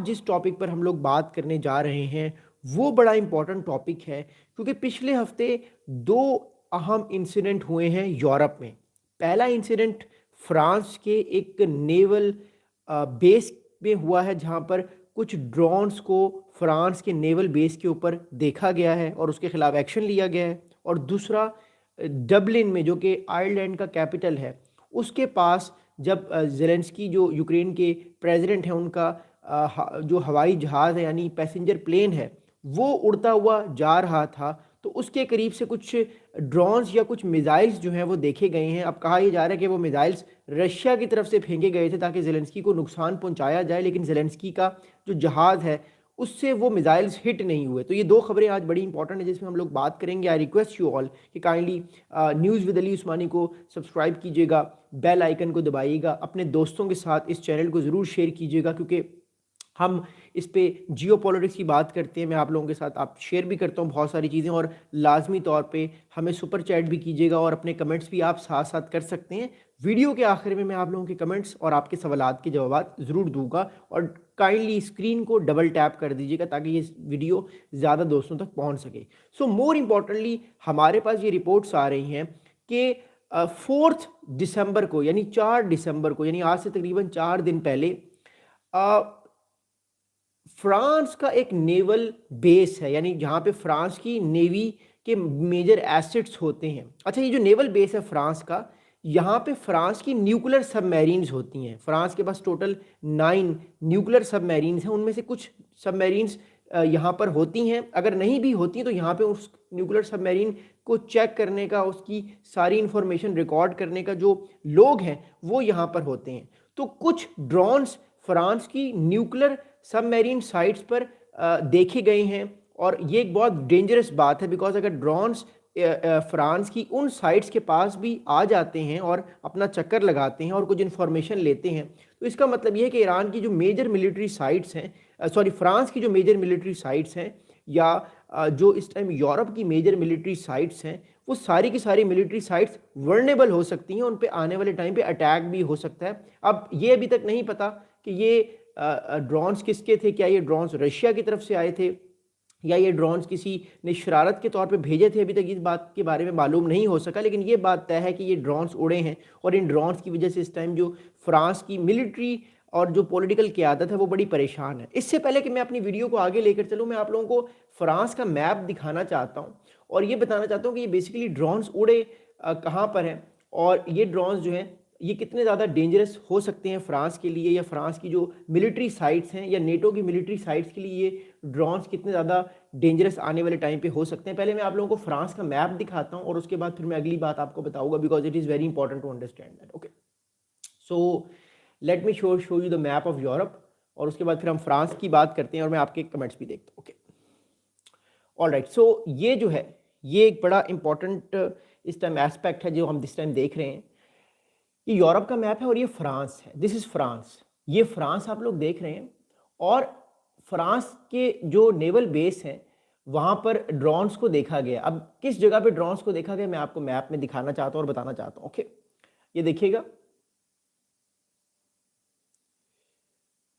जिस टॉपिक पर हम लोग बात करने जा रहे हैं वो बड़ा इम्पोर्टेंट टॉपिक है क्योंकि पिछले हफ्ते दो अहम इंसिडेंट हुए हैं यूरोप में। पहला इंसिडेंट फ्रांस के एक नेवल बेस में हुआ है जहां पर कुछ ड्रोन्स को फ्रांस के नेवल बेस के ऊपर देखा गया है और उसके खिलाफ एक्शन लिया गया है। और दूसरा डबलिन में जो कि आयरलैंड का कैपिटल है उसके पास जब जेलेंस्की जो यूक्रेन के प्रेसिडेंट हैं उनका जो हवाई जहाज़ है यानी पैसेंजर प्लेन है वो उड़ता हुआ जा रहा था तो उसके करीब से कुछ ड्रोन्स या कुछ मिज़ाइल्स जो हैं वो देखे गए हैं। अब कहा यह जा रहा है कि वो मिज़ाइल्स रशिया की तरफ से फेंके गए थे ताकि जेलेंस्की को नुकसान पहुंचाया जाए, लेकिन जेलेंस्की का जो जहाज़ है उससे वो मिज़ाइल्स हिट नहीं हुए। तो ये दो खबरें आज बड़ी इंपॉर्टेंट है जिसमें हम लोग बात करेंगे। आई रिक्वेस्ट यू ऑल कि काइंडली न्यूज़ विद अली उस्मानी को सब्सक्राइब कीजिएगा, बेल आइकन को दबाइएगा, अपने दोस्तों के साथ इस चैनल को ज़रूर शेयर कीजिएगा क्योंकि हम इस पे जियो पॉलिटिक्स की बात करते हैं। मैं आप लोगों के साथ आप शेयर भी करता हूँ बहुत सारी चीज़ें, और लाजमी तौर पे हमें सुपर चैट भी कीजिएगा और अपने कमेंट्स भी आप साथ साथ कर सकते हैं। वीडियो के आखिर में मैं आप लोगों के कमेंट्स और आपके सवालात के जवाब ज़रूर दूंगा, और काइंडली स्क्रीन को डबल टैप कर दीजिएगा ताकि ये वीडियो ज़्यादा दोस्तों तक पहुँच सके। सो मोर इम्पॉर्टेंटली हमारे पास ये रिपोर्ट्स आ रही हैं कि 4 दिसंबर को यानी 4 दिसंबर को यानी आज से तकरीबन 4 दिन पहले फ्रांस का एक नेवल बेस है, यानी जहाँ पे फ्रांस की नेवी के मेजर एसेट्स होते हैं। अच्छा, ये जो नेवल बेस है फ्रांस का, यहाँ पे फ्रांस की न्यूक्लियर सबमरीन्स होती हैं। फ्रांस के पास टोटल 9 न्यूक्लियर सबमरीन्स हैं, उनमें से कुछ सबमरीन्स यहाँ पर होती हैं। अगर नहीं भी होती तो यहाँ पे उस न्यूक्लियर सबमरीन को चेक करने का, उसकी सारी इंफॉर्मेशन रिकॉर्ड करने का जो लोग हैं वो यहाँ पर होते हैं। तो कुछ ड्रोन्स फ्रांस की न्यूक्लियर सबमरीन साइट्स पर देखे गए हैं, और ये एक बहुत डेंजरस बात है बिकॉज अगर ड्रोन्स फ्रांस की उन साइट्स के पास भी आ जाते हैं और अपना चक्कर लगाते हैं और कुछ इन्फॉर्मेशन लेते हैं तो इसका मतलब ये है कि ईरान की जो मेजर मिलिट्री साइट्स हैं, सॉरी फ्रांस की जो मेजर मिलिट्री साइट्स हैं या जो इस टाइम यूरोप की मेजर मिलिट्री साइट्स हैं, वो सारी की सारी मिलिट्री साइट्स वर्नेबल हो सकती हैं, उन पे आने वाले टाइम पे अटैक भी हो सकता है। अब ये अभी तक नहीं पता कि ये ड्रोन्स किसके थे, क्या ये ड्रोन्स रशिया की तरफ से आए थे या ये ड्रोन्स किसी ने शरारत के तौर पे भेजे थे, अभी तक इस बात के बारे में मालूम नहीं हो सका। लेकिन ये बात तय है कि ये ड्रोन्स उड़े हैं और इन ड्रोन्स की वजह से इस टाइम जो फ्रांस की मिलिट्री और जो पॉलिटिकल क़यादत है वो बड़ी परेशान है। इससे पहले कि मैं अपनी वीडियो को आगे लेकर चलूँ, मैं आप लोगों को फ्रांस का मैप दिखाना चाहता हूँ और ये बताना चाहता हूँ कि ये बेसिकली ड्रोन्स उड़े कहाँ पर हैं और ये ड्रोन्स जो हैं ये कितने ज़्यादा डेंजरस हो सकते हैं फ्रांस के लिए, या फ्रांस की जो मिलिट्री साइट्स हैं या नेटो की मिलिट्री साइट्स के लिए ये ड्रोन्स कितने ज़्यादा डेंजरस आने वाले टाइम पे हो सकते हैं। पहले मैं आप लोगों को फ्रांस का मैप दिखाता हूँ और उसके बाद फिर मैं अगली बात आपको बताऊंगा because it is very important to understand that. Okay, so let me show you the map of Europe और उसके बाद फिर हम फ्रांस की बात करते हैं और मैं आपके कमेंट्स भी देखता हूँ। ओके, ऑलराइट, सो ये जो है ये एक बड़ा इंपॉर्टेंट इस टाइम एस्पेक्ट है जो हम दिस टाइम देख रहे हैं। ये यूरोप का मैप है और ये फ्रांस है, दिस इज फ्रांस। ये फ्रांस आप लोग देख रहे हैं और फ्रांस के जो नेवल बेस हैं वहां पर ड्रोन्स को देखा गया। अब किस जगह पे ड्रोन्स को देखा गया मैं आपको मैप में दिखाना चाहता हूं और बताना चाहता हूं। ओके, ये देखिएगा,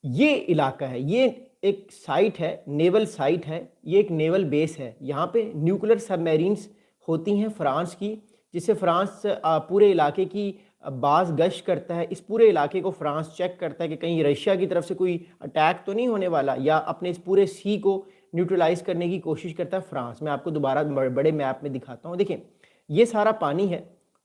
ये इलाका है, ये एक साइट है, नेवल साइट है, ये एक नेवल बेस है। यहाँ पे न्यूक्लियर सबमरीन्स होती हैं फ्रांस की, जिससे फ्रांस पूरे इलाके की बाज गश्त करता है। इस पूरे इलाके को फ्रांस चेक करता है कि कहीं रशिया की तरफ से कोई अटैक तो नहीं होने वाला, या अपने इस पूरे सी को न्यूट्रलाइज करने की कोशिश करता है फ्रांस। मैं आपको दोबारा बड़े मैप में दिखाता हूँ। देखिए, ये सारा पानी है,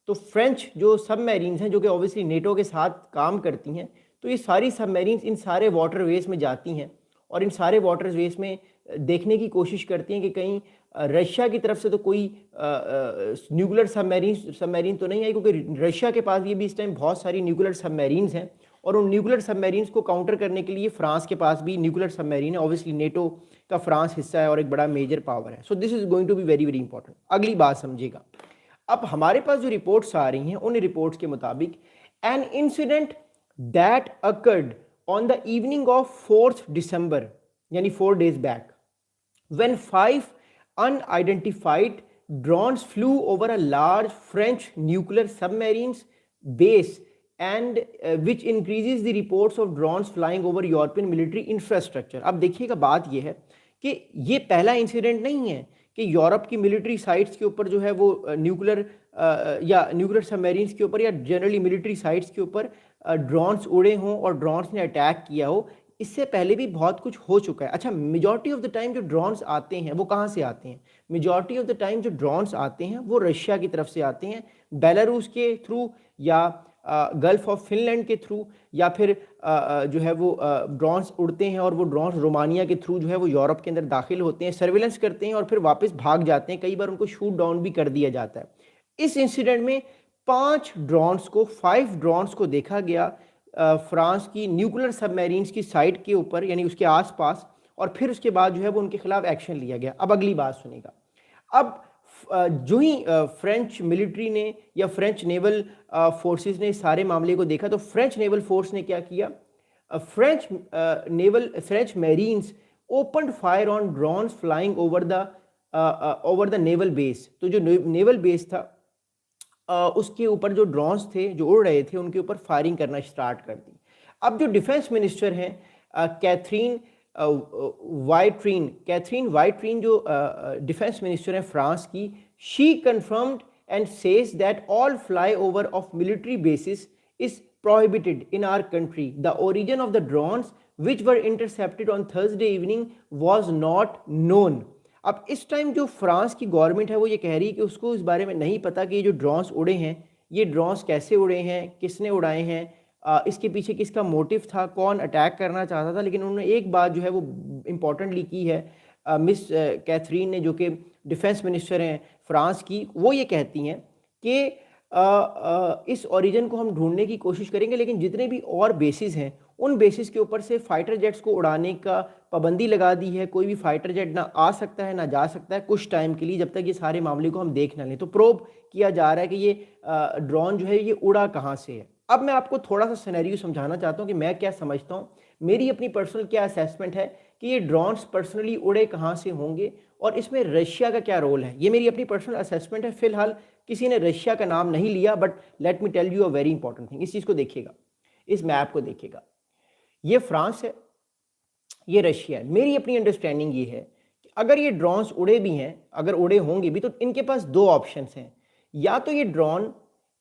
तो फ्रेंच जो सबमरीन्स हैं जो कि ऑब्वियसली नेटो के साथ काम करती हैं, तो ये सारी सबमरीन्स इन सारे वाटरवेज में जाती हैं और इन सारे वाटरवेज में देखने की कोशिश करती हैं कि कहीं रशिया की तरफ से तो कोई न्यूक्लियर सबमरीन तो नहीं आई, क्योंकि रशिया के पास ये भी इस टाइम बहुत सारी न्यूक्लियर सबमरीन्स हैं और उन न्यूक्लियर सबमरीन्स को काउंटर करने के लिए फ्रांस के पास भी न्यूक्लियर सबमरीन है। ऑब्वियसली नेटो का फ्रांस हिस्सा है और एक बड़ा मेजर पावर है। So this is going to be very very important. अगली बात समझिएगा, अब हमारे पास जो रिपोर्ट्स आ रही हैं उन रिपोर्ट्स के मुताबिक an incident that occurred on the evening of 4 दिसंबर यानी 4 days back when 5 unidentified drones flew over a large French nuclear submarines base and which increases the reports of drones flying over European military infrastructure. अब देखिएगा बात यह है कि ये पहला incident नहीं है कि यूरोप की मिलिट्री साइट्स के ऊपर जो है वो न्यूक्लियर या न्यूक्लियर सबमरीन्स के ऊपर या जनरली मिलिट्री साइट्स के ऊपर ड्रोन्स उड़े हों और ड्रोन्स ने अटैक किया हो। इससे पहले भी बहुत कुछ हो चुका है। अच्छा, मेजॉरिटी ऑफ द टाइम जो ड्रोन्स आते हैं वो कहाँ से आते हैं? मेजॉरिटी ऑफ द टाइम जो ड्रोन्स आते हैं वो रशिया की तरफ से आते हैं, बेलारूस के थ्रू या गल्फ ऑफ फिनलैंड के थ्रू, या फिर जो है वो ड्रोन्स उड़ते हैं और वो ड्रोन्स रोमानिया के थ्रू जो है वो यूरोप के अंदर दाखिल होते हैं, सर्विलेंस करते हैं और फिर वापस भाग जाते हैं। कई बार उनको शूट डाउन भी कर दिया जाता है। इस इंसिडेंट में 5 ड्रोन्स को देखा गया फ्रांस की न्यूक्लियर सबमरीन्स की साइट के ऊपर यानी उसके आसपास, और फिर उसके बाद जो है वो उनके खिलाफ एक्शन लिया गया। अब अगली बात सुनिएगा। अब जो ही फ्रेंच मिलिट्री ने या फ्रेंच नेवल फोर्सेस ने सारे मामले को देखा तो फ्रेंच नेवल फोर्स ने क्या किया? French marines opened fire on drones flying over the naval base. तो जो नेवल बेस था उसके ऊपर जो ड्रोन्स थे जो उड़ रहे थे उनके ऊपर फायरिंग करना स्टार्ट कर दी। अब जो डिफेंस मिनिस्टर हैं कैथरीन वाइट्रीन जो डिफेंस मिनिस्टर है फ्रांस की, she confirmed and says that all fly over of military bases is prohibited in our country. The origin of the drones which were intercepted on Thursday evening was not known. अब इस time जो France की government है वो ये कह रही है कि उसको इस बारे में नहीं पता कि ये जो ड्रोन्स उड़े हैं ये ड्रोन्स कैसे उड़े हैं, किसने उड़ाए हैं, इसके पीछे किसका मोटिव था, कौन अटैक करना चाहता था। लेकिन उन्होंने एक बात जो है वो इम्पॉर्टेंटली की है मिस कैथरीन ने, जो कि डिफेंस मिनिस्टर हैं फ्रांस की, वो ये कहती हैं कि इस ओरिजिन को हम ढूंढने की कोशिश करेंगे, लेकिन जितने भी और बेसिस हैं उन बेसिस के ऊपर से फाइटर जेट्स को उड़ाने का पाबंदी लगा दी है। कोई भी फाइटर जेट ना आ सकता है ना जा सकता है कुछ टाइम के लिए, जब तक ये सारे मामले को हम देख ना लें। तो प्रोब किया जा रहा है कि ये ड्रोन जो है ये उड़ा कहाँ से है। अब मैं आपको थोड़ा सा सिनेरियो समझाना चाहता हूँ कि मैं क्या समझता हूँ, मेरी अपनी पर्सनल क्या असेसमेंट है कि ये ड्रोन्स पर्सनली उड़े कहाँ से होंगे और इसमें रशिया का क्या रोल है। ये मेरी अपनी पर्सनल असेसमेंट है। फिलहाल किसी ने रशिया का नाम नहीं लिया, but let me tell you a very important thing. इस चीज़ को देखिएगा, इस मैप को देखिएगा, ये फ्रांस है, ये रशिया है। मेरी अपनी अंडरस्टैंडिंग ये है कि अगर ये ड्रोन्स उड़े भी हैं, अगर उड़े होंगे भी, तो इनके पास दो ऑप्शंस हैं। या तो ये ड्रोन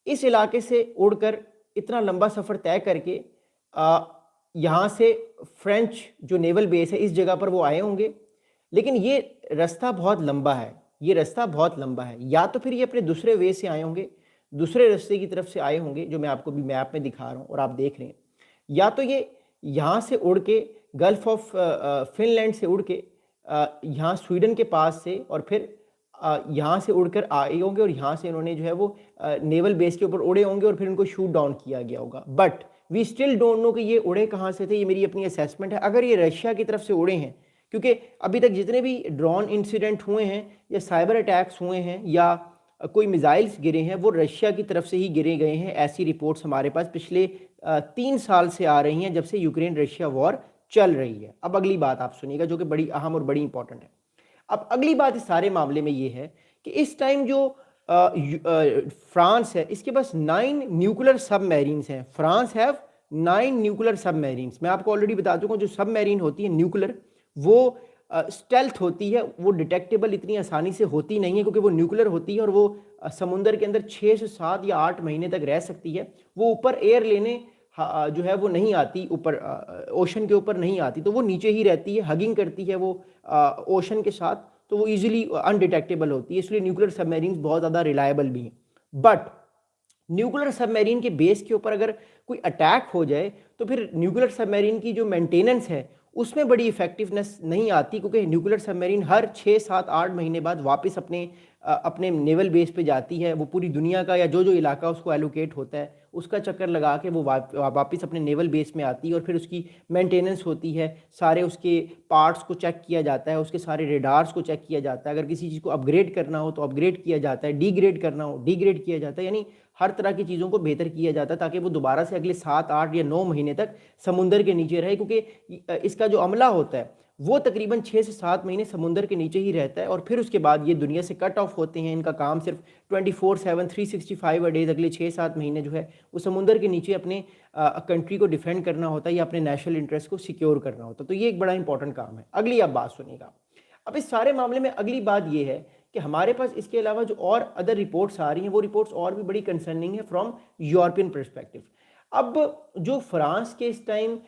इस इलाके से उड़कर इतना लंबा सफ़र तय करके यहाँ से फ्रेंच जो नेवल बेस है इस जगह पर वो आए होंगे, लेकिन ये रास्ता बहुत लंबा है, ये रास्ता बहुत लंबा है। या तो फिर ये अपने दूसरे वे से आए होंगे, दूसरे रास्ते की तरफ से आए होंगे, जो मैं आपको भी मैप में दिखा रहा हूँ और आप देख रहे हैं। या तो ये यहाँ से उड़ के गल्फ ऑफ फिनलैंड से उड़ के यहाँ स्वीडन के पास से और फिर यहाँ से उड़कर आए होंगे और यहाँ से इन्होंने जो है वो नेवल बेस के ऊपर उड़े होंगे और फिर उनको शूट डाउन किया गया होगा। But we still don't know कि ये उड़े कहाँ से थे। ये मेरी अपनी असेसमेंट है। अगर ये रशिया की तरफ से उड़े हैं, क्योंकि अभी तक जितने भी ड्रोन इंसिडेंट हुए हैं या साइबर अटैक्स हुए हैं या कोई मिसाइल्स गिरे हैं वो रशिया की तरफ से ही गिरे गए हैं। ऐसी रिपोर्ट्स हमारे पास पिछले 3 साल से आ रही हैं, जब से यूक्रेन रशिया वॉर चल रही है। अब अगली बात आप सुनिएगा जो कि बड़ी अहम और बड़ी इंपॉर्टेंट है। अब अगली बात इस सारे मामले में ये है कि इस टाइम जो फ्रांस है इसके पास 9 न्यूक्लियर सबमरीन्स हैं। France have 9 nuclear submarines. मैं आपको ऑलरेडी बता चुका हूँ जो सबमरीन होती है न्यूक्लियर वो स्टेल्थ होती है, वो डिटेक्टेबल इतनी आसानी से होती नहीं है क्योंकि वो न्यूक्लियर होती है और वो समुंदर के अंदर 6 से 7 या 8 महीने तक रह सकती है। वो ऊपर एयर लेने जो है वो नहीं आती, ऊपर ओशन के ऊपर नहीं आती, तो वो नीचे ही रहती है, हगिंग करती है वो ओशन के साथ, तो वो इजीली अनडिटेक्टेबल होती है। इसलिए न्यूक्लियर सबमरीन बहुत ज़्यादा रिलायबल भी हैं। बट न्यूक्लियर सबमरीन के बेस के ऊपर अगर कोई अटैक हो जाए तो फिर न्यूक्लियर सबमरीन की जो मेंटेनेंस है उसमें बड़ी इफेक्टिवनेस नहीं आती, क्योंकि न्यूक्लियर सबमरीन हर 6, 7, 8 महीने बाद वापस अपने नेवल बेस पे जाती है। वो पूरी दुनिया का या जो इलाका उसको एलोकेट होता है उसका चक्कर लगा के वो वापस अपने नेवल बेस में आती है और फिर उसकी मेंटेनेंस होती है। सारे उसके पार्ट्स को चेक किया जाता है, उसके सारे रेडार्स को चेक किया जाता है। अगर किसी चीज़ को अपग्रेड करना हो तो अपग्रेड किया जाता है, डिग्रेड करना हो डिग्रेड किया जाता है, यानी हर तरह की चीज़ों को बेहतर किया जाता है ताकि वो दोबारा से अगले 7, 8 या 9 महीने तक समुंदर के नीचे रहे। क्योंकि इसका जो अमला होता है वो तकरीबन 6 से 7 महीने समुंदर के नीचे ही रहता है और फिर उसके बाद ये दुनिया से कट ऑफ होते हैं। इनका काम सिर्फ 24/7 365 डेज अगले 6-7 महीने जो है वो समुंदर के नीचे अपने कंट्री को डिफेंड करना होता है या अपने नेशनल इंटरेस्ट को सिक्योर करना होता है। तो ये एक बड़ा इंपॉर्टेंट काम है। अगली आप बात सुनिएगा। अब इस सारे मामले में अगली बात ये है कि हमारे पास इसके अलावा जो और अदर रिपोर्ट्स आ रही हैं वो रिपोर्ट्स और भी बड़ी कंसर्निंग है फ्रॉम यूरोपियन पर्सपेक्टिव। अब जो फ्रांस के इस टाइम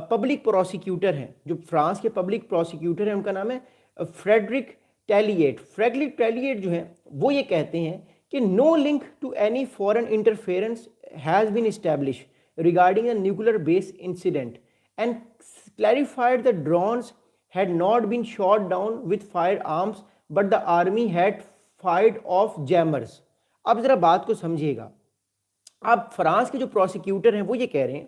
पब्लिक प्रोसिक्यूटर हैं, जो फ्रांस के पब्लिक प्रोसिक्यूटर हैं, उनका नाम है फ्रेडरिक टेलिएट। फ्रेडरिक टेलिएट जो है वो ये कहते हैं कि no link to any foreign interference has been establish regarding the nuclear base incident and clarified the drones had not been shot down with firearms but the army had fired off jammers। अब जरा बात को समझिएगा। अब France के जो prosecutor हैं वो ये कह रहे हैं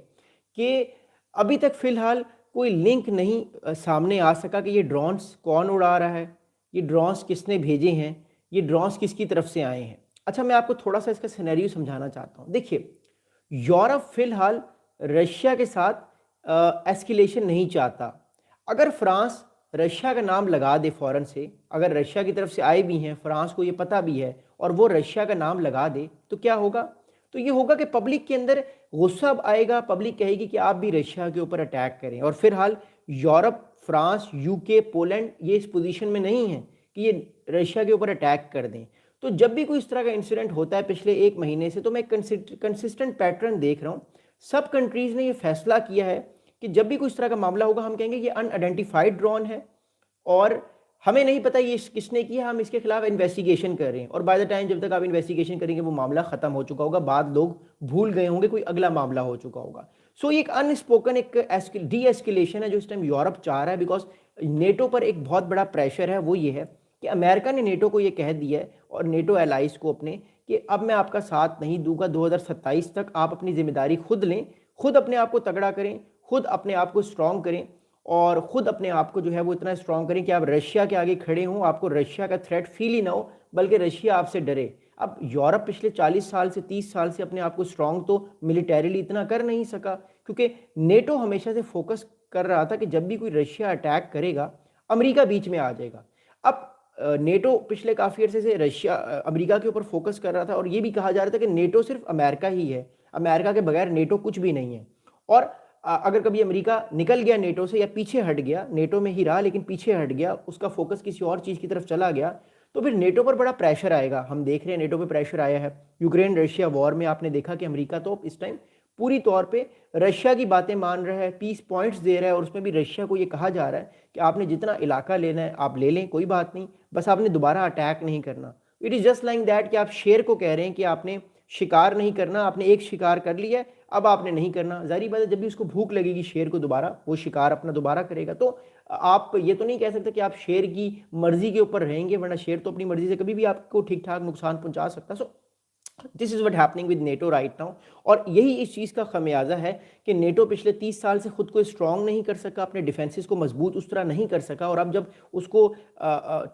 कि अभी तक फिलहाल कोई लिंक नहीं सामने आ सका कि ये ड्रोन्स कौन उड़ा रहा है, ये ड्रोन्स किसने भेजे हैं, ये ड्रोन्स किसकी तरफ से आए हैं। अच्छा, मैं आपको थोड़ा सा इसका सिनेरियो समझाना चाहता हूँ। देखिए, यूरोप फिलहाल रशिया के साथ एस्केलेशन नहीं चाहता। अगर फ्रांस रशिया का नाम लगा दे फ़ौरन से, अगर रशिया की तरफ से आए भी हैं, फ्रांस को ये पता भी है, और वो रशिया का नाम लगा दे, तो क्या होगा? तो ये होगा कि पब्लिक के अंदर गुस्सा आएगा, पब्लिक कहेगी कि आप भी रशिया के ऊपर अटैक करें। और फिलहाल यूरोप, फ्रांस, यूके, पोलैंड ये इस पोजीशन में नहीं है कि ये रशिया के ऊपर अटैक कर दें। तो जब भी कोई इस तरह का इंसिडेंट होता है पिछले 1 महीने से, तो मैं कंसिस्टेंट पैटर्न देख रहा हूँ। सब कंट्रीज़ ने ये फैसला किया है कि जब भी कोई इस तरह का मामला होगा, हम कहेंगे ये अनआइडेंटिफाइड ड्रोन है और हमें नहीं पता ये किसने किया, हम इसके खिलाफ इन्वेस्टिगेशन कर रहे हैं। और बाय द टाइम जब तक आप इन्वेस्टिगेशन करेंगे वो मामला खत्म हो चुका होगा, बाद लोग भूल गए होंगे, कोई अगला मामला हो चुका होगा। सो ये एक अनस्पोकन एक डी एस्केलेशन है जो इस टाइम यूरोप चाह रहा है, बिकॉज नेटो पर एक बहुत बड़ा प्रेशर है। वो ये है कि अमेरिका ने नेटो को ये कह दिया है और नेटो एलाइज को अपने, कि अब मैं आपका साथ नहीं दूंगा, 2027 तक आप अपनी जिम्मेदारी खुद लें, खुद अपने आप को तगड़ा करें, खुद अपने आप को स्ट्रॉन्ग करें और खुद अपने आप को जो है वो इतना स्ट्रॉन्ग करें कि आप रशिया के आगे खड़े हों, आपको रशिया का थ्रेट फील ही ना हो, बल्कि रशिया आपसे डरे। अब यूरोप पिछले 40 साल से 30 साल से अपने आप को स्ट्रॉन्ग तो मिलिटरीली इतना कर नहीं सका, क्योंकि नेटो हमेशा से फोकस कर रहा था कि जब भी कोई रशिया अटैक करेगा अमेरिका बीच में आ जाएगा। अब नेटो पिछले काफ़ी अर्से से रशिया अमेरिका के ऊपर फोकस कर रहा था और ये भी कहा जा रहा था कि नेटो सिर्फ अमेरिका ही है, अमेरिका के बगैर नेटो कुछ भी नहीं है। और अगर कभी अमेरिका निकल गया नेटो से या पीछे हट गया, नेटो में ही रहा लेकिन पीछे हट गया, उसका फोकस किसी और चीज़ की तरफ चला गया, तो फिर नेटो पर बड़ा प्रेशर आएगा। हम देख रहे हैं नेटो पे प्रेशर आया है। यूक्रेन रशिया वॉर में आपने देखा कि अमेरिका तो इस टाइम पूरी तौर पे रशिया की बातें मान रहा है, पीस पॉइंट्स दे रहा है और उसमें भी रशिया को ये कहा जा रहा है कि आपने जितना इलाका लेना है आप ले लें, कोई बात नहीं, बस आपने दोबारा अटैक नहीं करना। It is just like that कि आप शेर को कह रहे हैं कि आपने शिकार नहीं करना, आपने एक शिकार कर लिया है, अब आपने नहीं करना। जाहिर बात है जब भी उसको भूख लगेगी शेर को दोबारा, वो शिकार अपना दोबारा करेगा। तो आप ये तो नहीं कह सकते कि आप शेर की मर्जी के ऊपर रहेंगे, वरना शेर तो अपनी मर्जी से कभी भी आपको ठीक ठाक नुकसान पहुंचा सकता। So this is what happening with NATO right now. और यही इस चीज़ का खमियाजा है कि नेटो पिछले 30 साल से खुद को स्ट्रॉन्ग नहीं कर सका, अपने डिफेंसेस को मजबूत उस तरह नहीं कर सका, और अब जब उसको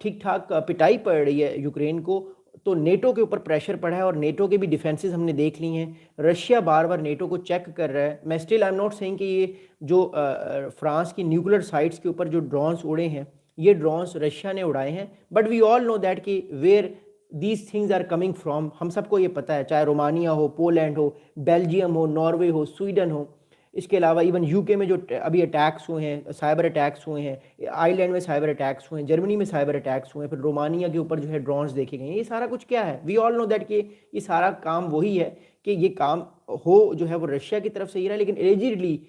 ठीक ठाक पिटाई पड़ रही है यूक्रेन को, तो नेटो के ऊपर प्रेशर पड़ा है और नेटो के भी डिफेंसेस हमने देख ली हैं। रशिया बार बार नेटो को चेक कर रहा है। मैं still I am not saying कि ये जो फ्रांस की न्यूक्लियर साइट्स के ऊपर जो ड्रोन्स उड़े हैं ये ड्रोन्स रशिया ने उड़ाए हैं, but we all know that कि where these things are coming from, हम सबको ये पता है, चाहे रोमानिया हो, पोलैंड हो, बेल्जियम हो, नॉर्वे हो, स्वीडन हो, इसके अलावा इवन यूके में जो अभी अटैक्स हुए हैं, साइबर अटैक्स हुए हैं, आयरलैंड में साइबर अटैक्स हुए हैं, जर्मनी में साइबर अटैक्स हुए हैं, फिर रोमानिया के ऊपर जो है ड्रोन्स देखे गए हैं। ये सारा कुछ क्या है? वी ऑल नो दैट कि ये सारा काम वही है कि ये काम हो जो है वो रशिया की तरफ से ही रहा है, लेकिन एलिजिडली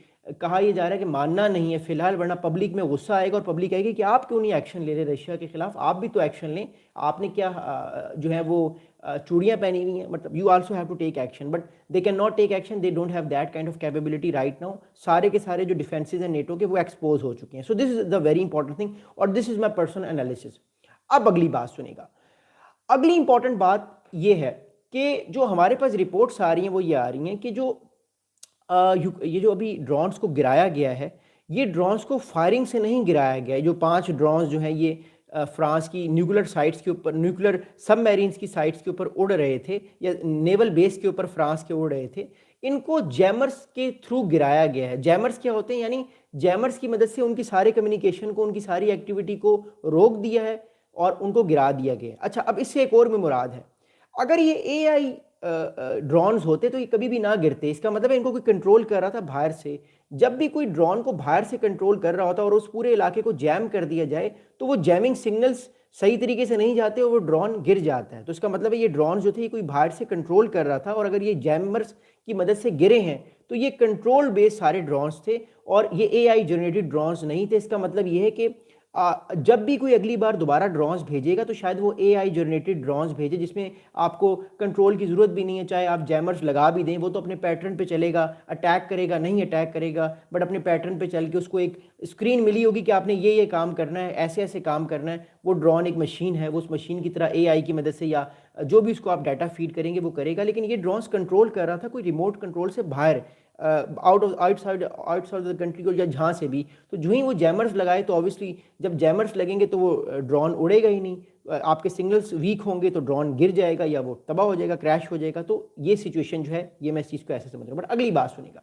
कहा यह जा रहा है कि मानना नहीं है फिलहाल, वरना पब्लिक में गुस्सा आएगा और पब्लिक कहेगी कि आप क्यों नहीं एक्शन ले रहे रशिया के खिलाफ, आप भी तो एक्शन लें, आपने क्या जो है वो चूड़ियाँ पहनी हुई हैं, मतलब you also have to take action, but they can not take action, they don't have that kind of capability right now. सारे के सारे जो डिफेंसेस हैं नेटो के वो एक्सपोज हो चुके हैं। So this is the very important thing और this is my personal analysis. अब अगली बात सुनेगा। अगली इंपॉर्टेंट बात ये है कि जो हमारे पास रिपोर्ट्स आ रही हैं वो ये आ रही हैं कि जो ये जो अभी ड्रोन्स को गिराया गया है, ये ड्रोन्स को फायरिंग से नहीं गिराया गया है। जो 5 ड्रोन्स जो हैं ये फ्रांस की न्यूक्लियर साइट्स के ऊपर, न्यूक्लियर सबमरीन्स की साइट्स के ऊपर उड़ रहे थे या नेवल बेस के ऊपर फ्रांस के उड़ रहे थे, इनको जैमर्स के थ्रू गिराया गया है। जैमर्स क्या होते हैं? यानी जैमर्स की मदद से उनकी सारे कम्युनिकेशन को, उनकी सारी एक्टिविटी को रोक दिया है और उनको गिरा दिया गया। अच्छा, अब इससे एक और में मुराद है, अगर ये एआई ड्रोन्स होते तो ये कभी भी ना गिरते। इसका मतलब है इनको कोई कंट्रोल कर रहा था बाहर से। जब भी कोई ड्रोन को बाहर से कंट्रोल कर रहा होता और उस पूरे इलाके को जैम कर दिया जाए तो वो जैमिंग सिग्नल्स सही तरीके से नहीं जाते और वो ड्रोन गिर जाता है। तो इसका मतलब है ये ड्रोन जो थे ये कोई बाहर से कंट्रोल कर रहा था, और अगर ये जैमर्स की मदद से गिरे हैं तो ये कंट्रोल बेस्ड सारे ड्रोन्स थे और ये एआई जनरेटेड ड्रोन्स नहीं थे। इसका मतलब ये है कि जब भी कोई अगली बार दोबारा ड्रोन्स भेजेगा तो शायद वो एआई जनरेटेड ड्रोन्स भेजे जिसमें आपको कंट्रोल की ज़रूरत भी नहीं है। चाहे आप जैमर्स लगा भी दें, वो तो अपने पैटर्न पे चलेगा, अटैक करेगा नहीं अटैक करेगा, बट अपने पैटर्न पे चल के उसको एक स्क्रीन मिली होगी कि आपने ये काम करना है, ऐसे ऐसे काम करना है। वो ड्रोन एक मशीन है, वो उस मशीन की तरह एआई की मदद से या जो भी उसको आप डाटा फीड करेंगे वो करेगा। लेकिन ये ड्रोन्स कंट्रोल कर रहा था कोई रिमोट कंट्रोल से बाहर, आउटसाइड द कंट्री को, या जहाँ से भी। तो जो ही वो जैमर्स लगाए तो ऑब्वियसली जब जैमर्स लगेंगे तो वो ड्रोन उड़ेगा ही नहीं, आपके सिग्नल्स वीक होंगे तो ड्रोन गिर जाएगा या वो तबाह हो जाएगा, क्रैश हो जाएगा। तो ये सिचुएशन जो है, ये मैं इस चीज़ को ऐसे समझ रहा हूँ। बट अगली बात सुनेगा,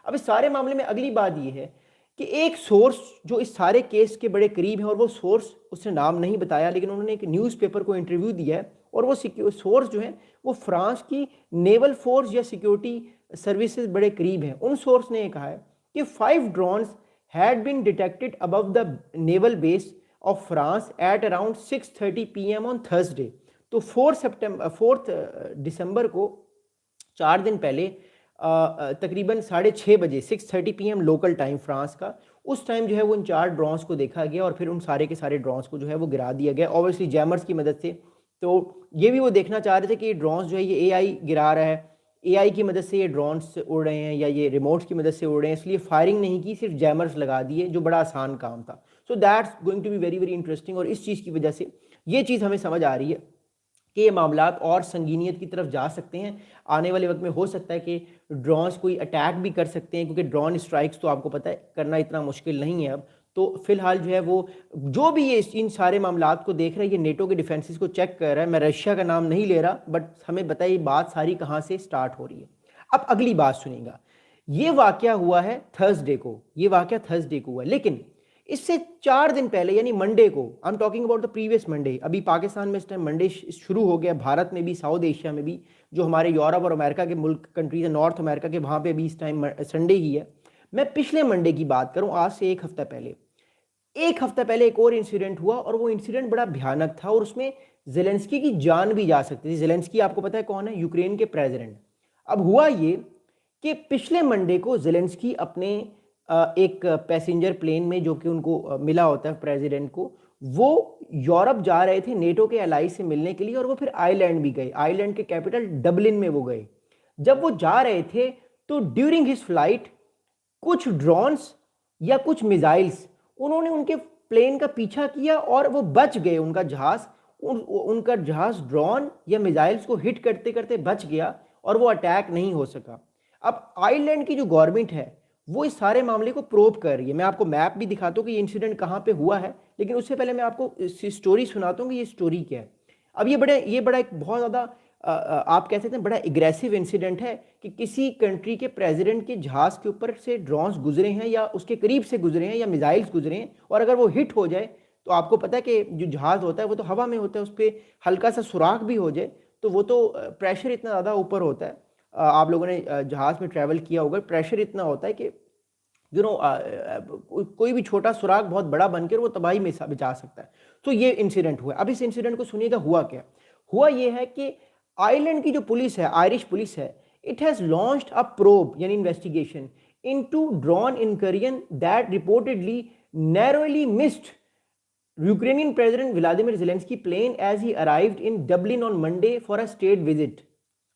अब इस सारे मामले में अगली बात ये है कि एक सोर्स जो इस सारे केस के बड़े करीब है, और वो सोर्स, उसने नाम नहीं बताया लेकिन उन्होंने एक न्यूज़पेपर को इंटरव्यू दिया है, और वो सोर्स जो है वो फ्रांस की नेवल फोर्स या सिक्योरिटी सर्विसेज बड़े करीब हैं। उन सोर्स ने कहा है कि 5 drones had been detected above the naval base of France at around 6:30 PM on Thursday. तो 4 दिसंबर को, 4 दिन पहले, तकरीबन 6:30 बजे, 6:30 PM लोकल टाइम फ्रांस का, उस टाइम जो है वो इन 4 ड्रोन्स को देखा गया और फिर उन सारे के सारे ड्रोन्स को जो है वो गिरा दिया गया, ऑब्वियसली जैमर्स की मदद से। तो ये भी वो देखना चाह रहे थे कि ये ड्रोन्स जो है ये एआई गिरा रहा है, एआई की मदद से ये ड्रोन्स उड़ रहे हैं या ये रिमोट्स की मदद से उड़ रहे हैं, इसलिए फायरिंग नहीं की, सिर्फ जैमर्स लगा दिए, जो बड़ा आसान काम था। So that's going to be very very interesting. और इस चीज़ की वजह से ये चीज़ हमें समझ आ रही है कि ये मामलात और संगीनियत की तरफ जा सकते हैं। आने वाले वक्त में हो सकता है कि ड्रोन्स कोई अटैक भी कर सकते हैं, क्योंकि ड्रोन स्ट्राइक्स तो आपको पता है करना इतना मुश्किल नहीं है अब। तो फिलहाल जो है वो जो भी ये इन सारे मामलात को देख रहा है, ये नेटो के डिफेंसेस को चेक कर रहा है। मैं रशिया का नाम नहीं ले रहा, बट हमें बताइए बात सारी कहाँ से स्टार्ट हो रही है। अब अगली बात सुनिएगा, ये वाकया हुआ है थर्सडे को, ये वाकया थर्सडे को हुआ, लेकिन इससे 4 दिन पहले यानी मंडे को, I am talking about the previous Monday, अभी पाकिस्तान में इस टाइम मंडे शुरू हो गया, भारत में भी, साउथ एशिया में भी, जो हमारे यूरोप और अमेरिका के मुल्क कंट्रीज है, नॉर्थ अमेरिका के, वहाँ पे भी इस टाइम संडे ही है। मैं पिछले मंडे की बात करूँ, आज से 1 हफ्ता पहले, 1 हफ्ता पहले एक और इंसिडेंट हुआ, और वो इंसिडेंट बड़ा भयानक था और उसमें जेलेंस्की की जान भी जा सकती थी। जेलेंस्की आपको पता है कौन है? यूक्रेन के प्रेसिडेंट। अब हुआ ये कि पिछले मंडे को जेलेंस्की अपने एक पैसेंजर प्लेन में, जो कि उनको मिला होता है प्रेसिडेंट को, वो यूरोप जा रहे थे नेटो के एलाई से मिलने के लिए, और वो फिर आयरलैंड भी गए, आयरलैंड के कैपिटल डबलिन में वो गए। जब वो जा रहे थे तो ड्यूरिंग हिज फ्लाइट कुछ ड्रोन्स या कुछ मिसाइल्स, उन्होंने उनके प्लेन का पीछा किया और वो बच गए, उनका जहाज, उनका जहाज ड्रोन या मिसाइल्स को हिट करते करते बच गया और वो अटैक नहीं हो सका। अब आयरलैंड की जो गवर्नमेंट है वो इस सारे मामले को प्रोब कर रही है। मैं आपको मैप भी दिखाता हूँ कि ये इंसिडेंट कहाँ पे हुआ है, लेकिन उससे पहले मैं आपको स्टोरी सुनाता हूँ कि ये स्टोरी क्या है। अब ये बड़ा एक बहुत ज़्यादा आप कह सकते हैं बड़ा एग्रेसिव इंसिडेंट है कि किसी कंट्री के प्रेसिडेंट के जहाज़ के ऊपर से ड्रोन्स गुजरे हैं या उसके करीब से गुजरे हैं या मिसाइल्स गुजरे हैं, और अगर वो हिट हो जाए तो आपको पता है कि जो जहाज़ होता है वो तो हवा में होता है, उस पर हल्का सा सुराख भी हो जाए तो वो तो प्रेशर इतना ज़्यादा ऊपर होता है। आप लोगों ने जहाज़ में ट्रैवल किया होगा, प्रेशर इतना होता है कि कोई भी छोटा सुराख बहुत बड़ा बनकर वो तबाही में बचा सकता है। तो ये इंसिडेंट हुआ। अब इस इंसिडेंट को सुनिएगा, हुआ क्या हुआ। ये है कि आयरलैंड की जो पुलिस है, आयरिश पुलिस है, it has launched a probe यानी investigation into drone incursion that reportedly narrowly missed Ukrainian president Vladimir Zelensky plane as he arrived in Dublin on Monday for a state visit.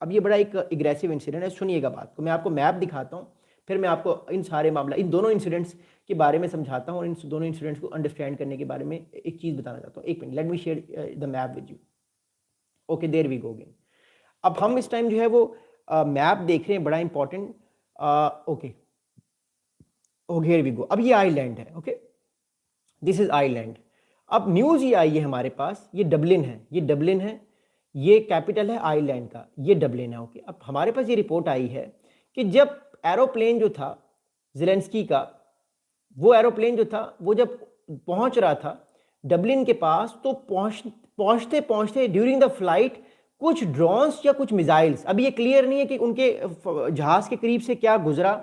अब ये बड़ा एक aggressive incident है, सुनिएगा बात को। मैं आपको मैप दिखाता हूँ, फिर मैं आपको इन सारे मामला, इन दोनों इंसिडेंट्स के बारे में समझाता हूँ और इन दोनों इंसिडेंट्स को अंडरस्टैंड करने के बारे में एक चीज़ बताना चाहता हूँ। एक minute, let me share the map with you. Okay, there we go again. अब हम इस टाइम जो है वो मैप देख रहे हैं, बड़ा important. Okay okay, here we go. अब ये आइलैंड है, ओके, दिस इज आइलैंड। अब न्यूज़ ये आई है हमारे पास, ये डबलिन है, ये डबलिन है, ये कैपिटल है आइलैंड का, ये डबलिन है। ओके, अब हमारे पास ये रिपोर्ट आई है कि जब एरोप्लेन जो था ज़ेलेंस्की का, वो एरोप्लेन जो था वो जब पहुंच रहा था डबलिन के पास, तो पहुंचते पहुंचते ड्यूरिंग द फ्लाइट कुछ ड्रोन्स या कुछ मिसाइल्स, अभी ये क्लियर नहीं है कि उनके जहाज के करीब से क्या गुजरा,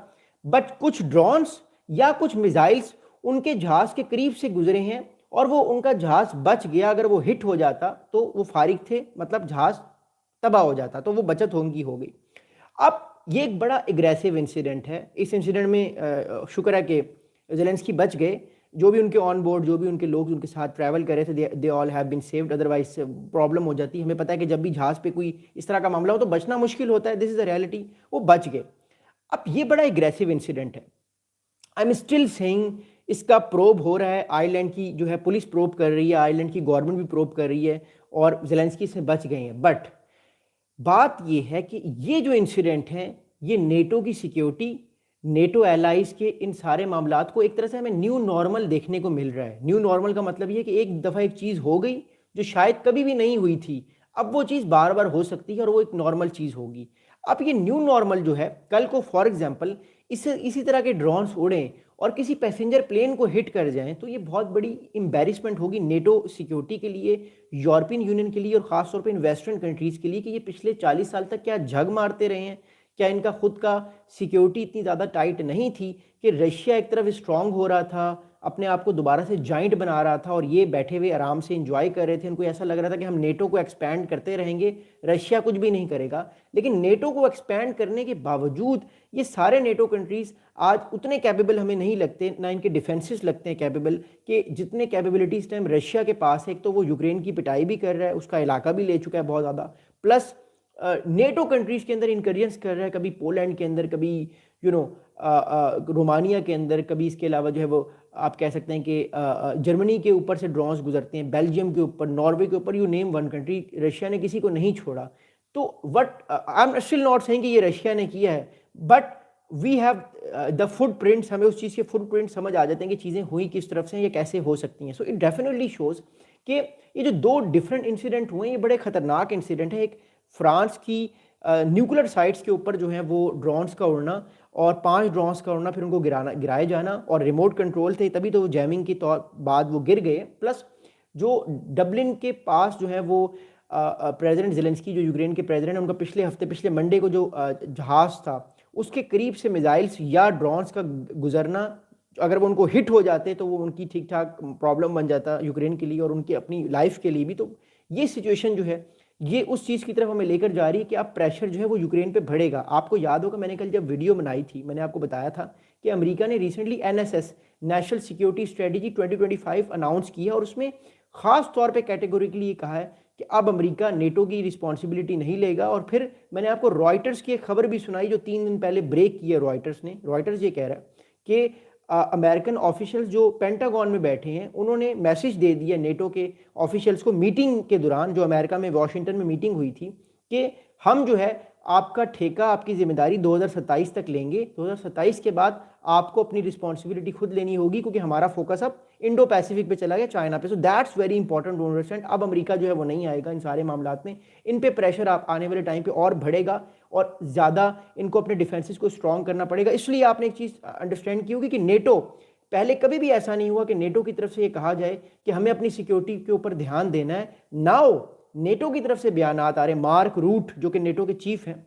बट कुछ ड्रोन्स या कुछ मिसाइल्स उनके जहाज के करीब से गुजरे हैं और वो उनका जहाज बच गया। अगर वो हिट हो जाता तो वो फारिग थे, मतलब जहाज तबाह हो जाता, तो वो बचत होंगी हो गई। अब ये एक बड़ा एग्रेसिव इंसिडेंट है। इस इंसिडेंट में शुक्र है कि ज़ेलेंस्की बच गए। जो भी उनके ऑन बोर्ड, जो भी उनके लोग उनके साथ ट्रैवल कर रहे थे, they all have been saved, otherwise problem हो जाती। हमें पता है कि जब भी जहाज़ पे कोई इस तरह का मामला हो तो बचना मुश्किल होता है, दिस इज़ द रियलिटी। वो बच गए। अब ये बड़ा एग्रेसिव इंसिडेंट है। आई एम स्टिल सेइंग इसका प्रोब हो रहा है, आयरलैंड की जो है पुलिस प्रोब कर रही है, आयरलैंड की गवर्नमेंट भी प्रोब कर रही है और ज़ेलेंस्की से बच गए हैं। बट बात यह है कि ये जो इंसिडेंट हैं ये नेटो की सिक्योरिटी, नेटो एलाइज के इन सारे मामलात को एक तरह से हमें न्यू नॉर्मल देखने को मिल रहा है। न्यू नॉर्मल का मतलब ये है कि एक दफ़ा एक चीज़ हो गई जो शायद कभी भी नहीं हुई थी, अब वो चीज़ बार बार हो सकती है और वो एक नॉर्मल चीज़ होगी। अब ये न्यू नॉर्मल जो है, कल को फॉर एग्जांपल इसी तरह के ड्रोन्स उड़ें और किसी पैसेंजर प्लेन को हिट कर जाएं, तो ये बहुत बड़ी एम्बेरसमेंट होगी नेटो सिक्योरिटी के लिए, यूरोपियन यूनियन के लिए और ख़ासतौर पे इन वेस्टर्न कंट्रीज़ के लिए कि ये पिछले 40 साल तक क्या झग मारते रहे हैं। क्या इनका खुद का सिक्योरिटी इतनी ज़्यादा टाइट नहीं थी कि रशिया एक तरफ स्ट्रांग हो रहा था, अपने आप को दोबारा से जॉइंट बना रहा था और ये बैठे हुए आराम से इंजॉय कर रहे थे। उनको ऐसा लग रहा था कि हम नेटो को एक्सपैंड करते रहेंगे, रशिया कुछ भी नहीं करेगा। लेकिन नेटो को एक्सपैंड करने के बावजूद ये सारे नेटो कंट्रीज़ आज उतने कैपेबल हमें नहीं लगते, ना इनके डिफेंसेस लगते हैं कैपेबल, कि जितने कैपेबिलिटीज़ टाइम रशिया के पास है। एक तो वो यूक्रेन की पिटाई भी कर रहा है, उसका इलाका भी ले चुका है बहुत ज़्यादा, प्लस नेटो कंट्रीज़ के अंदर इंकर्जन्स कर रहा है, कभी पोलैंड के अंदर, कभी रोमानिया के अंदर, कभी इसके अलावा जो है वो आप कह सकते हैं कि जर्मनी के ऊपर से ड्रोन्स गुजरते हैं, बेल्जियम के ऊपर, नॉर्वे के ऊपर, you name one country, Russia ने किसी को नहीं छोड़ा। तो what I am still not saying कि ये रशिया ने किया है, but we have the footprints, हमें उस चीज़ के फुटप्रिंट समझ आ जाते हैं कि चीज़ें हुई किस तरफ से, ये कैसे हो सकती हैं। सो इट डेफिनेटली शोज़ कि ये जो दो डिफरेंट इंसिडेंट हुए ये बड़े ख़तरनाक इंसिडेंट है। एक फ्रांस की न्यूक्लियर साइट्स के ऊपर जो है वो ड्रोन्स का उड़ना और 5 ड्रोन्स का उड़ना, फिर उनको गिराए जाना, और रिमोट कंट्रोल थे तभी तो वो जैमिंग के तौर बाद वो गिर गए। प्लस जो डबलिन के पास जो है वो प्रेसिडेंट ज़ेलेंस्की जो यूक्रेन के प्रेसिडेंट, उनका पिछले मंडे को जो जहाज़ था उसके करीब से मिसाइल्स या ड्रोन्स का गुजरना, अगर वो उनको हिट हो जाते तो वो उनकी ठीक ठाक प्रॉब्लम बन जाता यूक्रेन के लिए और उनकी अपनी लाइफ के लिए भी। तो ये सिचुएशन जो है ये उस चीज़ की तरफ हमें लेकर जा रही है कि अब प्रेशर जो है वो यूक्रेन पे बढ़ेगा। आपको याद होगा मैंने कल जब वीडियो बनाई थी मैंने आपको बताया था कि अमेरिका ने recently NSS national security strategy 2025 announce किया और उसमें ख़ास तौर पे कैटेगोरिकली ये कहा है कि अब अमेरिका नेटो की रिस्पॉन्सिबिलिटी नहीं लेगा। और फिर मैंने आपको रॉयटर्स की एक खबर भी सुनाई जो 3 दिन पहले ब्रेक की है रॉयटर्स ने। रॉयटर्स ये कह रहा है कि अमेरिकन ऑफिशियल्स जो पेंटागन में बैठे हैं उन्होंने मैसेज दे दिया नेटो के ऑफिशियल्स को मीटिंग के दौरान, जो अमेरिका में वाशिंगटन में मीटिंग हुई थी, कि हम जो है आपका ठेका, आपकी जिम्मेदारी 2027 तक लेंगे। 2027 के बाद आपको अपनी रिस्पॉन्सिबिलिटी खुद लेनी होगी क्योंकि हमारा फोकस अब इंडो पैसिफिक पे चला गया, चाइना पे। So that's very important to understand. अब अमेरिका जो है वो नहीं आएगा इन सारे मामलात में, इन पे प्रेशर आप आने वाले टाइम पे और बढ़ेगा और ज़्यादा इनको अपने डिफेंसेस को स्ट्रॉन्ग करना पड़ेगा। इसलिए आपने एक चीज़ अंडरस्टैंड की होगी कि नेटो, पहले कभी भी ऐसा नहीं हुआ कि नेटो की तरफ से ये कहा जाए कि हमें अपनी सिक्योरिटी के ऊपर ध्यान देना है। नाउ नेटो की तरफ से बयानात आ रहे, मार्क रूट जो कि नेटो के चीफ हैं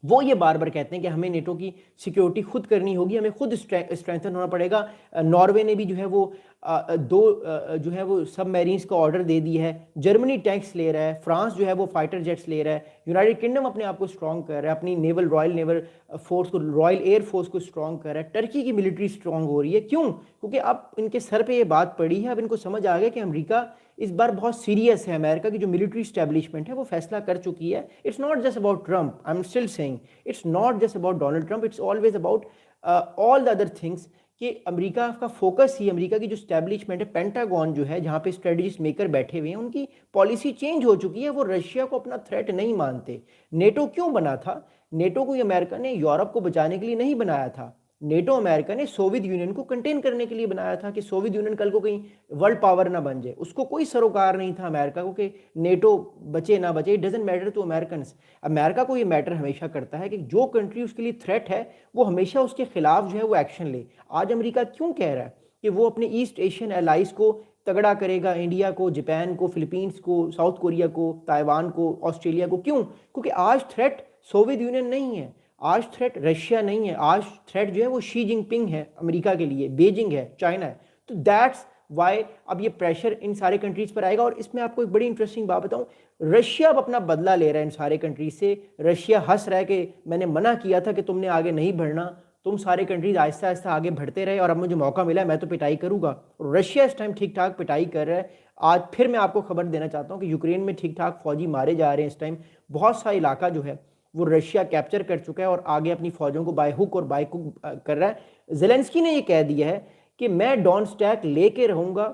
वो ये बार बार कहते हैं कि हमें नेटो की सिक्योरिटी खुद करनी होगी, हमें खुद स्ट्रेंथन होना पड़ेगा। नॉर्वे ने भी जो है वो जो है वो सबमरीन्स का ऑर्डर दे दिया है, जर्मनी टैंक्स ले रहा है, फ्रांस जो है वो फाइटर जेट्स ले रहा है, यूनाइटेड किंगडम अपने आप को स्ट्रॉन्ग कर रहा है, अपनी रॉयल नेवल फोर्स को, रॉयल एयर फोर्स को स्ट्रॉन्ग कर रहा है, टर्की की मिलिट्री स्ट्रॉन्ग हो रही है। क्यों? क्योंकि अब इनके सर पे ये बात पड़ी है, अब इनको समझ आ गया कि अमेरिका इस बार बहुत सीरियस है। अमेरिका की जो मिलिट्री स्टैब्लिशमेंट है वो फैसला कर चुकी है। It's not just about Trump, I am still saying it's not just about Donald Trump, it's always about all the other things. कि अमेरिका का फोकस ही, अमेरिका की जो स्टैब्लिशमेंट है, पेंटागन जो है जहाँ पे स्ट्रेटजिस्ट मेकर बैठे हुए हैं, उनकी पॉलिसी चेंज हो चुकी है। वो रशिया को अपना थ्रेट नहीं मानते। नेटो क्यों बना था? नेटो को अमेरिका ने यूरोप को बचाने के लिए नहीं बनाया था। नेटो अमेरिका ने सोवियत यूनियन को कंटेन करने के लिए बनाया था कि सोवियत यूनियन कल को कहीं वर्ल्ड पावर ना बन जाए। उसको कोई सरोकार नहीं था अमेरिका को कि नेटो बचे ना बचे, it doesn't matter to American. America को ये मैटर हमेशा करता है कि जो कंट्री उसके लिए थ्रेट है वो हमेशा उसके खिलाफ जो है वो एक्शन ले। आज अमेरिका क्यों कह रहा है कि वो अपने ईस्ट एशियन एलाइज को तगड़ा करेगा, इंडिया को, जापान को, फिलीपींस को, साउथ कोरिया को, ताइवान को, ऑस्ट्रेलिया को? क्यों? क्योंकि आज थ्रेट सोवियत यूनियन नहीं है, आज थ्रेट रशिया नहीं है, आज थ्रेट जो है वो शी जिनपिंग है अमेरिका के लिए, बीजिंग है, चाइना है। तो दैट्स वाई अब ये प्रेशर इन सारे कंट्रीज पर आएगा। और इसमें आपको एक बड़ी इंटरेस्टिंग बात बताऊं, रशिया अब अपना बदला ले रहा है इन सारे कंट्रीज से। रशिया हंस रहा है कि मैंने मना किया था कि तुमने आगे नहीं बढ़ना, तुम सारे कंट्रीज आहिस्ता आहिस्ता आगे बढ़ते रहे और अब मुझे मौका मिला है, मैं तो पिटाई करूंगा। रशिया इस टाइम ठीक ठाक पिटाई कर रहा है। आज फिर मैं आपको खबर देना चाहता हूं कि यूक्रेन में ठीक ठाक फौजी मारे जा रहे हैं इस टाइम। बहुत सा इलाका जो है वो रशिया कैप्चर कर चुका है और आगे अपनी फौजों को बाय हुक और बाय कुक कर रहा है। जेलेंस्की ने ये कह दिया है कि मैं डॉन स्टैक लेके रहूंगा,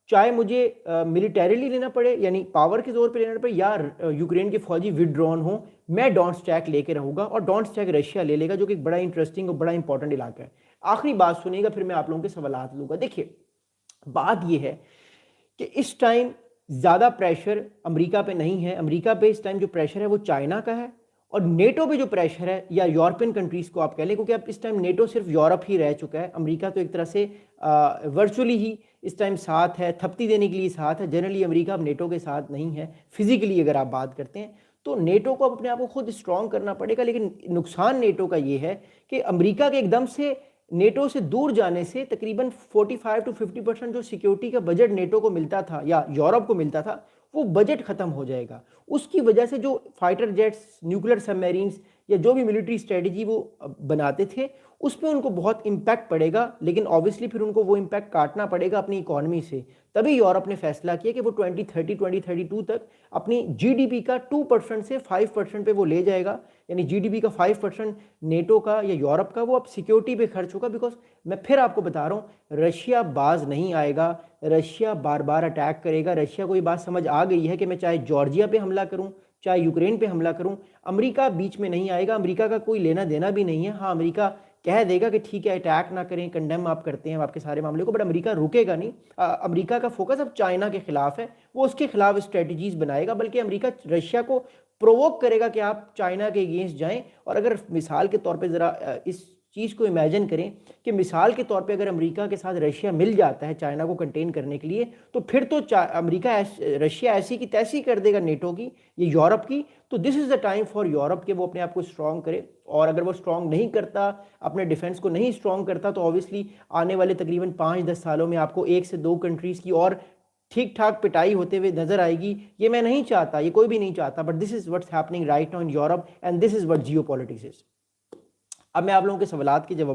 चाहे मुझे मिलिटरीली लेना पड़े, यानी पावर के जोर पे लेना पड़े, या यूक्रेन के फौजी विड्रॉन हो, मैं डॉन स्टैक लेके रहूंगा। और डॉन स्टैक रशिया ले लेगा, जो कि बड़ा इंटरेस्टिंग और बड़ा इंपॉर्टेंट इलाका है। आखिरी बात सुनिएगा, फिर मैं आप लोगों के सवाल लूंगा। देखिए, बात यह है कि इस टाइम ज़्यादा प्रेशर अमेरिका पे नहीं है। अमेरिका पे इस टाइम जो प्रेशर है वो चाइना का है, और नेटो पे जो प्रेशर है, या यूरोपियन कंट्रीज़ को आप कह लें, क्योंकि अब इस टाइम नेटो सिर्फ यूरोप ही रह चुका है। अमेरिका तो एक तरह से वर्चुअली ही इस टाइम साथ है, थप्ती देने के लिए साथ है। जनरली अमेरिका अब नेटो के साथ नहीं है फिजिकली, अगर आप बात करते हैं तो नेटो को अब अपने आप को खुद स्ट्रॉन्ग करना पड़ेगा। लेकिन नुकसान नेटो का ये है कि अमेरिका के एकदम से नेटो से दूर जाने से तकरीबन 45 to 50% जो सिक्योरिटी का बजट नेटो को मिलता था या यूरोप को मिलता था, वो बजट खत्म हो जाएगा। उसकी वजह से जो फाइटर जेट्स, न्यूक्लियर सबमरीन्स या जो भी मिलिट्री स्ट्रेटजी वो बनाते थे, उस पर उनको बहुत इम्पैक्ट पड़ेगा। लेकिन ऑब्वियसली फिर उनको वो इम्पैक्ट काटना पड़ेगा अपनी इकोनॉमी से। तभी यूरोप ने फैसला किया कि वो 2032 तक अपनी जीडीपी का 2% से 5% पे वो ले जाएगा। यानी जीडीपी का 5% नेटो का या यूरोप का वो अब सिक्योरिटी पे खर्च होगा। बिकॉज मैं फिर आपको बता रहा हूँ, रशिया बाज नहीं आएगा, रशिया बार बार अटैक करेगा। रशिया को ये बात समझ आ गई है कि मैं चाहे जॉर्जिया पे हमला करूँ, चाहे यूक्रेन पे हमला करूं, अमेरिका बीच में नहीं आएगा। अमेरिका का कोई लेना देना भी नहीं है। हाँ, अमेरिका कह देगा कि ठीक है, अटैक ना करें, कंडेम आप करते हैं आपके सारे मामले को, बट अमेरिका रुकेगा नहीं। अमेरिका का फोकस अब चाइना के खिलाफ है, वो उसके खिलाफ स्ट्रेटजीज बनाएगा। बल्कि अमेरिका रशिया को प्रोवोक करेगा कि आप चाइना के अगेंस्ट जाएं। और अगर मिसाल के तौर पे ज़रा इस चीज़ को इमेजिन करें कि मिसाल के तौर पे अगर अमेरिका के साथ रशिया मिल जाता है चाइना को कंटेन करने के लिए, तो फिर तो रशिया ऐसी की तैसी कर देगा नेटो की, ये यूरोप की। तो this is the time for Europe कि वो अपने आप को स्ट्रॉन्ग करे। और अगर वो स्ट्रॉन्ग नहीं करता, अपने डिफेंस को नहीं स्ट्रॉन्ग करता, तो ऑब्वियसली आने वाले तकरीबन 5-10 सालों में आपको 1 से 2 कंट्रीज़ की और ठीक ठाक पिटाई होते हुए नजर आएगी। ये मैं नहीं चाहता, ये कोई भी नहीं चाहता, but this is what's happening right now in Europe, and this is what geopolitics is. अब मैं आप लोगों के सवालात के जवाब